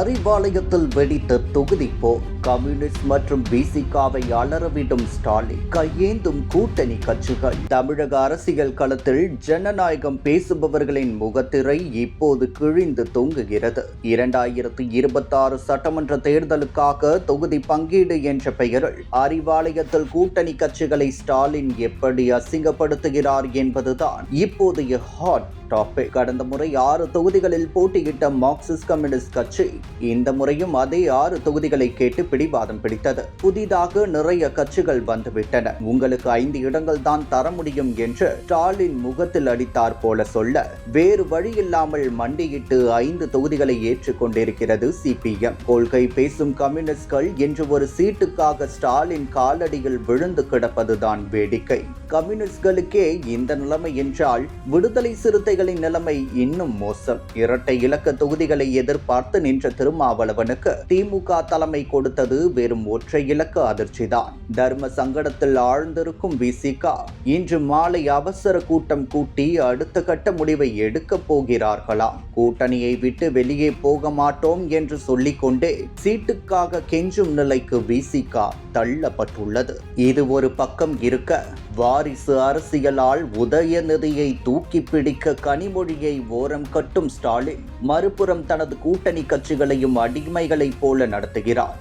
அறிவாலயத்தில் வெடித்த தொகுதி போர், கம்யூனிஸ்ட் மற்றும் பிசிகாவை அலறவிடும் ஸ்டாலின், கையேந்தும் கூட்டணி கட்சிகள். தமிழக அரசியல் களத்தில் ஜனநாயகம் பேசுபவர்களின் முகத்திரை இப்போது கிழிந்து தொங்குகிறது. 2026 சட்டமன்ற தேர்தலுக்காக தொகுதி பங்கீடு என்ற பெயரில் அறிவாலயத்தில் கூட்டணி கட்சிகளை ஸ்டாலின் எப்படி அசிங்கப்படுத்துகிறார் என்பதுதான் இப்போதைய ஹாட் டாபிக். கடந்த முறை 6 தொகுதிகளில் போட்டியிட்ட மார்க்சிஸ்ட் கம்யூனிஸ்ட் கட்சி இந்த முறையும் அதே 6 தொகுதிகளை கேட்டு பிடிவாதம் பிடித்தது. புதிதாக நிறைய கட்சிகள் வந்துவிட்டன, உங்களுக்கு 5 இடங்கள் தான் தர முடியும் என்று ஸ்டாலின் முகத்தில் அடித்தார் போல சொல்ல, வேறு வழியில்லாமல் மண்டியிட்டு 5 தொகுதிகளை ஏற்றுக்கொண்டிருக்கிறது சிபிஎம். கொள்கை பேசும் கம்யூனிஸ்ட்கள் என்று ஒரு சீட்டுக்காக ஸ்டாலின் காலடியில் விழுந்து கிடப்பதுதான் வேடிக்கை. கம்யூனிஸ்ட்களுக்கே இந்த நிலைமை என்றால் விடுதலை சிறுத்தைகளின் நிலைமை இன்னும் மோசம். இரட்டை இலக்க தொகுதிகளை எதிர்பார்த்து நின்ற திருமாவளவனுக்கு திமுக தலைமை கொடுத்தது வெறும் ஒற்றை இலக்க அதிர்ச்சிதான். தர்ம சங்கடத்தில் ஆழ்ந்திருக்கும் விசிகா இன்று மாலை அவசர கூட்டம் கூட்டி அடுத்த கட்ட முடிவை எடுக்க போகிறார்களாம். கூட்டணியை விட்டு வெளியே போக மாட்டோம் என்று சொல்லிக்கொண்டே சீட்டுக்காக கெஞ்சும் நிலைக்கு விசிகா தள்ளப்பட்டுள்ளது. இது ஒரு பக்கம் இருக்க, வாரிசு அரசியலால் உதயநிதியை தூக்கி பிடிக்க கனிமொழியை ஓரம் கட்டும் ஸ்டாலின் மறுபுறம் தனது கூட்டணி கட்சிகளையும் அடிமைகளைப் போல நடத்துகிறார்.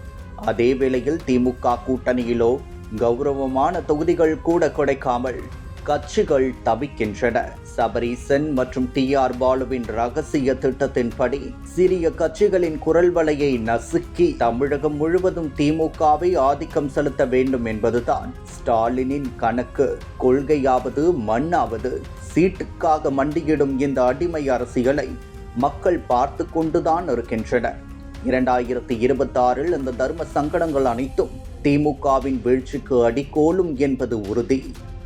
அதே வேளையில் திமுக கூட்டணியிலோ கௌரவமான தொகுதிகள் கூட கிடைக்காமல் கட்சிகள் தவிக்கின்றன. சபரீசன் மற்றும் TR பாலுவின் ரகசிய திட்டத்தின்படி சிறிய கட்சிகளின் குரல் வலையை நசுக்கி தமிழகம் முழுவதும் திமுகவை ஆதிக்கம் செலுத்த வேண்டும் என்பதுதான் ஸ்டாலினின் கணக்கு. கொள்கையாவது மண்ணாவது, சீட்டுக்காக மண்டியிடும் இந்த அடிமை அரசியலை மக்கள் பார்த்து கொண்டுதான் இருக்கின்றனர். 2026 இந்த தர்ம சங்கடங்கள் அனைத்தும் திமுகவின் வீழ்ச்சிக்கு அடிகோலும் என்பது உறுதி.